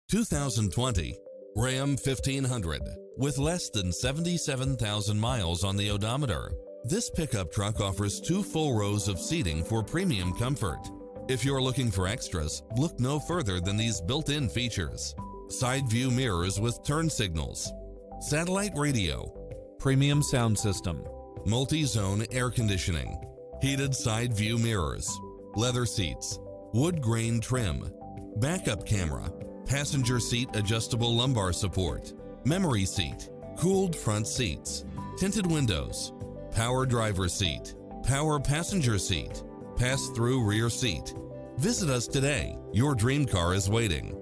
2020 Ram 1500 with less than 77,000 miles on the odometer. This pickup truck offers 2 full rows of seating for premium comfort. If you're looking for extras, look no further than these built-in features: side view mirrors with turn signals, satellite radio, premium sound system, multi-zone air conditioning, heated side view mirrors, leather seats, wood grain trim, backup camera, passenger seat adjustable lumbar support, memory seat, cooled front seats, tinted windows, power driver seat, power passenger seat, pass-through rear seat. Visit us today. Your dream car is waiting.